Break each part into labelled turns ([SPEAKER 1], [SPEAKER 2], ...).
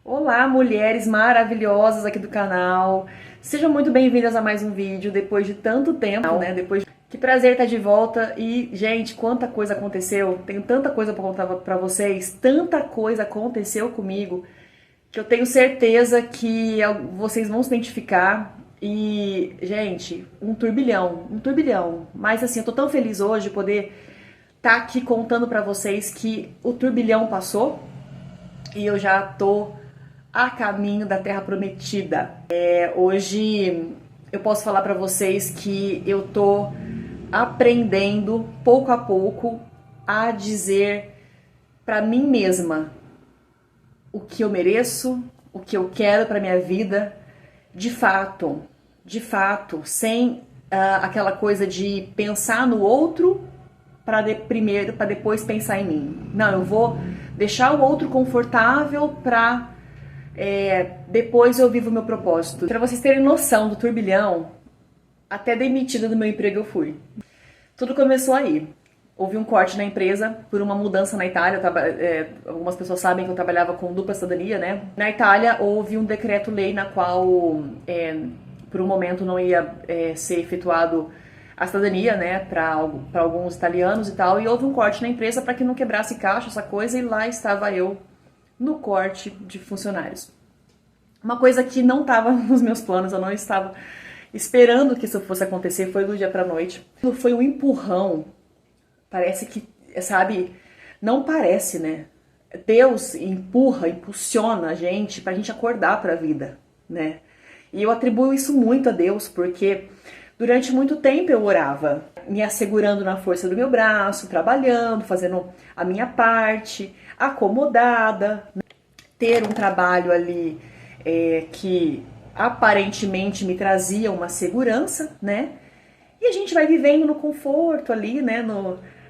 [SPEAKER 1] Olá, mulheres maravilhosas aqui do canal. Sejam muito bem-vindas a mais um vídeo depois de tanto tempo, né? Que prazer estar de volta e, gente, quanta coisa aconteceu. Tenho tanta coisa para contar para vocês, tanta coisa aconteceu comigo que eu tenho certeza que vocês vão se identificar. E, gente, um turbilhão, um turbilhão. Mas assim, eu tô tão feliz hoje de poder estar aqui contando para vocês que o turbilhão passou e eu já tô a caminho da Terra Prometida. Hoje eu posso falar para vocês que eu tô aprendendo pouco a pouco a dizer para mim mesma o que eu mereço, o que eu quero para minha vida, de fato, sem aquela coisa de pensar no outro primeiro, para depois pensar em mim. Não, eu vou deixar o outro confortável para depois eu vivo o meu propósito. Para vocês terem noção do turbilhão, até demitida do meu emprego eu fui. Tudo começou aí. Houve um corte na empresa por uma mudança na Itália. Algumas pessoas sabem que eu trabalhava com dupla cidadania, né? Na Itália houve um decreto-lei na qual, por um momento, não ia ser efetuado a cidadania, né, para alguns italianos e tal. E houve um corte na empresa para que não quebrasse caixa, essa coisa, e lá estava eu no corte de funcionários. Uma coisa que não estava nos meus planos, eu não estava esperando que isso fosse acontecer, foi do dia pra noite. Foi um empurrão. Parece que, sabe, não parece, né? Deus impulsiona a gente pra gente acordar pra vida, né? E eu atribuo isso muito a Deus, porque durante muito tempo eu orava, me assegurando na força do meu braço, trabalhando, fazendo a minha parte, acomodada, ter um trabalho ali que aparentemente me trazia uma segurança, né? E a gente vai vivendo no conforto ali, né?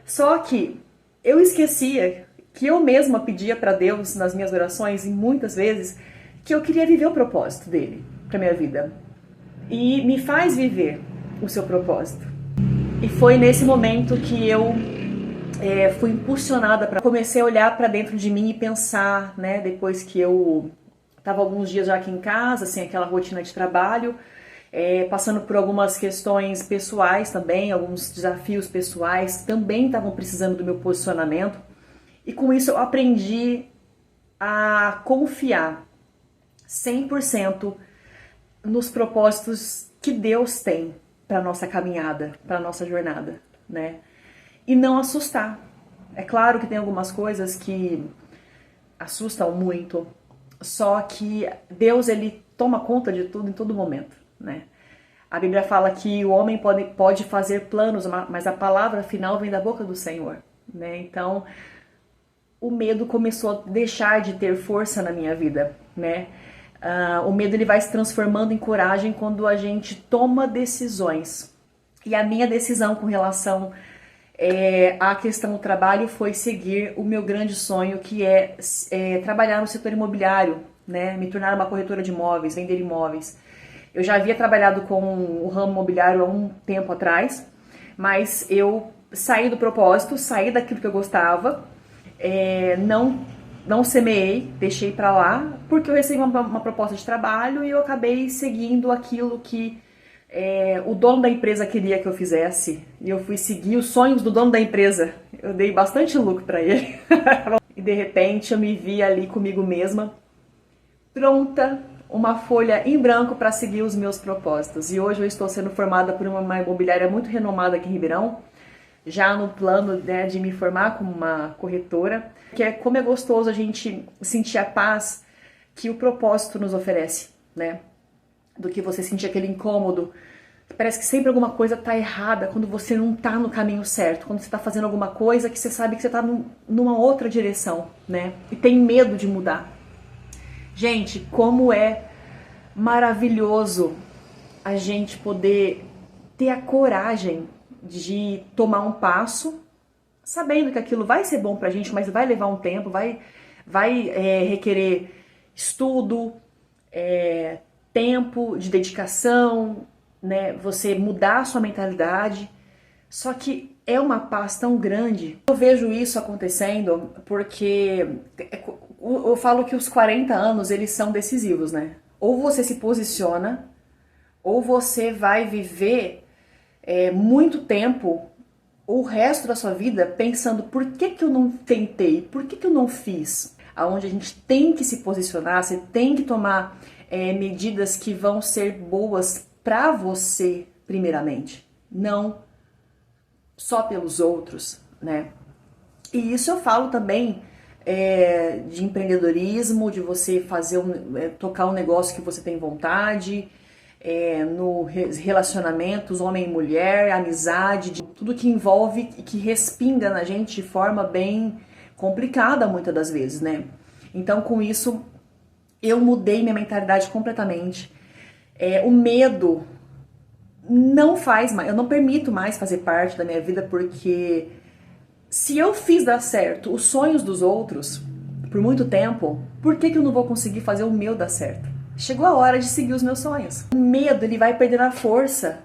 [SPEAKER 1] Só que eu esquecia que eu mesma pedia para Deus nas minhas orações, e muitas vezes, que eu queria viver o propósito dele para minha vida. E me faz viver o seu propósito. E foi nesse momento que eu fui impulsionada para comecei a olhar para dentro de mim e pensar, né? Depois que eu estava alguns dias já aqui em casa, sem aquela rotina de trabalho, passando por algumas questões pessoais também, alguns desafios pessoais que também estavam precisando do meu posicionamento. E com isso eu aprendi a confiar 100% nos propósitos que Deus tem para nossa caminhada, para nossa jornada, né? E não assustar. É claro que tem algumas coisas que assustam muito, só que Deus, ele toma conta de tudo em todo momento, né? A Bíblia fala que o homem pode fazer planos, mas a palavra final vem da boca do Senhor, né? Então, o medo começou a deixar de ter força na minha vida, né? O medo, ele vai se transformando em coragem quando a gente toma decisões. E a minha decisão com relação à questão do trabalho foi seguir o meu grande sonho, que é trabalhar no setor imobiliário, né? Me tornar uma corretora de imóveis, vender imóveis. Eu já havia trabalhado com o ramo imobiliário há um tempo atrás, mas eu saí do propósito, saí daquilo que eu gostava, não semeei, deixei pra lá, porque eu recebi uma proposta de trabalho e eu acabei seguindo aquilo que o dono da empresa queria que eu fizesse. E eu fui seguir os sonhos do dono da empresa. Eu dei bastante lucro pra ele. E de repente eu me vi ali comigo mesma, pronta, uma folha em branco para seguir os meus propósitos. E hoje eu estou sendo formada por uma imobiliária muito renomada aqui em Ribeirão, já no plano, né, de me formar como uma corretora, que como é gostoso a gente sentir a paz que o propósito nos oferece, né? Do que você sentir aquele incômodo, parece que sempre alguma coisa tá errada quando você não tá no caminho certo, quando você tá fazendo alguma coisa que você sabe que você tá numa outra direção, né? E tem medo de mudar. Gente, como é maravilhoso a gente poder ter a coragem de tomar um passo, sabendo que aquilo vai ser bom pra gente, mas vai levar um tempo, vai requerer estudo, tempo de dedicação, né? Você mudar a sua mentalidade. Só que é uma paz tão grande. Eu vejo isso acontecendo porque Eu falo que os 40 anos, eles são decisivos, né? Ou você se posiciona, ou você vai viver muito tempo, o resto da sua vida, pensando por que que eu não tentei, por que que eu não fiz? Aonde a gente tem que se posicionar, você tem que tomar medidas que vão ser boas pra você, primeiramente, não só pelos outros, né? E isso eu falo também de empreendedorismo, de você fazer tocar um negócio que você tem vontade, no relacionamentos, homem e mulher, amizade, tudo que envolve e que respinga na gente de forma bem complicada muitas das vezes, né? Então, com isso, eu mudei minha mentalidade completamente. O medo não faz mais, eu não permito mais fazer parte da minha vida, porque se eu fiz dar certo os sonhos dos outros por muito tempo, por que que eu não vou conseguir fazer o meu dar certo? Chegou a hora de seguir os meus sonhos. O medo, ele vai perdendo a força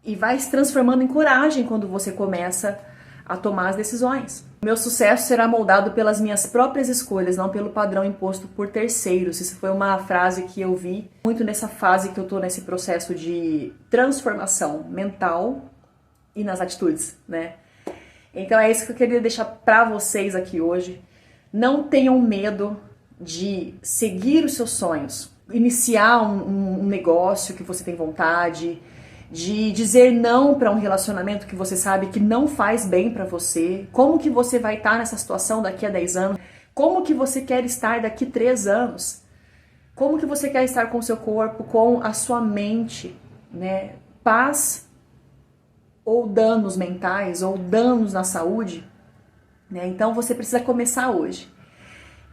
[SPEAKER 1] e vai se transformando em coragem quando você começa a tomar as decisões. Meu sucesso será moldado pelas minhas próprias escolhas, não pelo padrão imposto por terceiros. Isso foi uma frase que eu vi muito nessa fase que eu tô nesse processo de transformação mental e nas atitudes, né? Então é isso que eu queria deixar pra vocês aqui hoje. Não tenham medo de seguir os seus sonhos, iniciar um negócio que você tem vontade, de dizer não para um relacionamento que você sabe que não faz bem para você. Como que você vai estar nessa situação daqui a 10 anos? Como que você quer estar daqui a 3 anos? Como que você quer estar com o seu corpo, com a sua mente, né? Paz ou danos mentais, ou danos na saúde, né? Então você precisa começar hoje.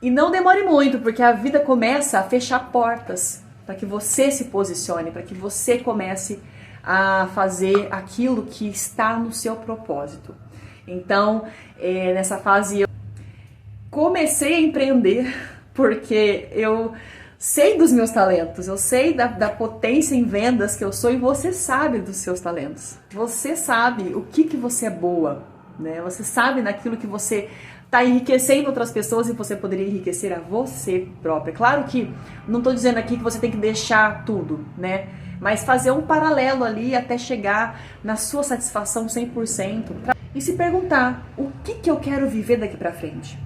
[SPEAKER 1] E não demore muito, porque a vida começa a fechar portas para que você se posicione, para que você comece a fazer aquilo que está no seu propósito. Então, nessa fase eu comecei a empreender porque eu sei dos meus talentos, eu sei da potência em vendas que eu sou, e você sabe dos seus talentos. Você sabe o que você é boa, né? Você sabe naquilo que você está enriquecendo outras pessoas e você poderia enriquecer a você própria. Claro que não estou dizendo aqui que você tem que deixar tudo, né? Mas fazer um paralelo ali até chegar na sua satisfação 100% e se perguntar: o que eu quero viver daqui pra frente?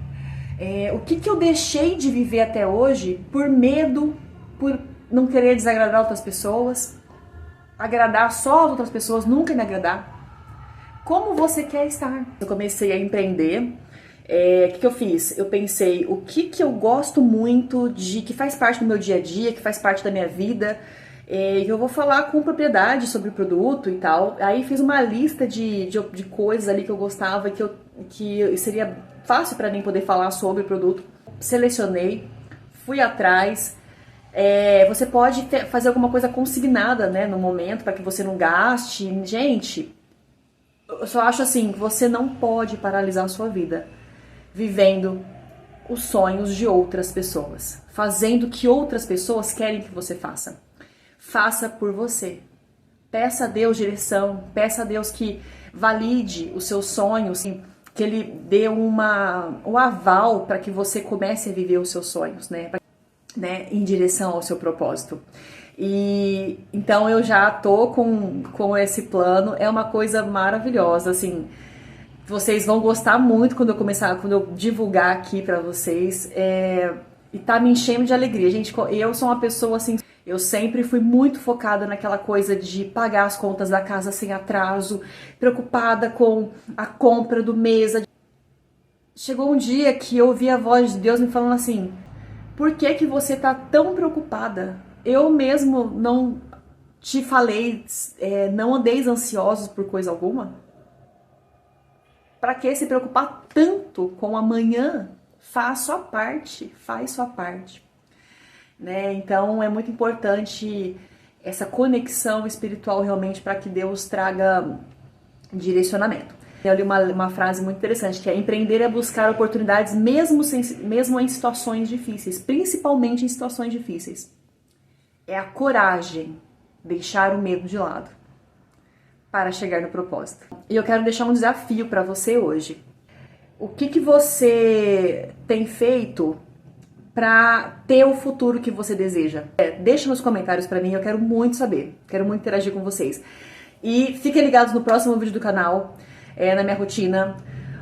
[SPEAKER 1] O que eu deixei de viver até hoje por medo, por não querer desagradar outras pessoas, agradar só as outras pessoas, nunca me agradar? Como você quer estar? Eu comecei a empreender. O que eu fiz? Eu pensei o que eu gosto muito, que faz parte do meu dia a dia, que faz parte da minha vida, eu vou falar com propriedade sobre o produto e tal. Aí fiz uma lista de coisas ali que eu gostava, que seria fácil para mim poder falar sobre o produto. Selecionei, fui atrás. Você pode fazer alguma coisa consignada, né, no momento, para que você não gaste. Gente, eu só acho assim, você não pode paralisar a sua vida vivendo os sonhos de outras pessoas, fazendo o que outras pessoas querem que você faça. Faça por você. Peça a Deus direção, peça a Deus que valide os seus sonhos, que Ele dê um aval para que você comece a viver os seus sonhos, né, em direção ao seu propósito. E então eu já tô com esse plano, é uma coisa maravilhosa, assim. Vocês vão gostar muito quando eu divulgar aqui pra vocês, e tá me enchendo de alegria. Gente, eu sou uma pessoa assim, eu sempre fui muito focada naquela coisa de pagar as contas da casa sem atraso, preocupada com a compra do mês. Chegou um dia que eu ouvi a voz de Deus me falando assim: por que você tá tão preocupada? Eu mesmo não te falei, não andeis ansiosos por coisa alguma? Para que se preocupar tanto com amanhã? Faz sua parte, né? Então é muito importante essa conexão espiritual realmente para que Deus traga direcionamento. Eu li uma frase muito interessante, que é: empreender é buscar oportunidades mesmo em situações difíceis, principalmente em situações difíceis. É a coragem, deixar o medo de lado para chegar no propósito. E eu quero deixar um desafio para você hoje. O que você tem feito para ter o futuro que você deseja? Deixa nos comentários para mim, eu quero muito saber, quero muito interagir com vocês. E fiquem ligados no próximo vídeo do canal, na minha rotina.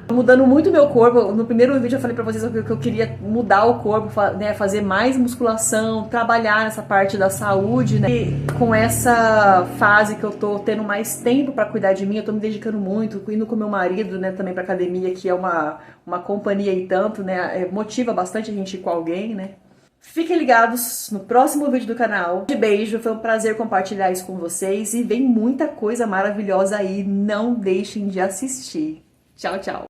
[SPEAKER 1] Tô mudando muito meu corpo. No primeiro vídeo eu falei pra vocês que eu queria mudar o corpo, né, fazer mais musculação, trabalhar nessa parte da saúde, né? E com essa fase que eu tô tendo mais tempo pra cuidar de mim, eu tô me dedicando muito, indo com meu marido, né, também pra academia, que é uma companhia e tanto, né, motiva bastante a gente ir com alguém, né? Fiquem ligados no próximo vídeo do canal. De beijo, foi um prazer compartilhar isso com vocês e vem muita coisa maravilhosa aí, não deixem de assistir. Tchau, tchau!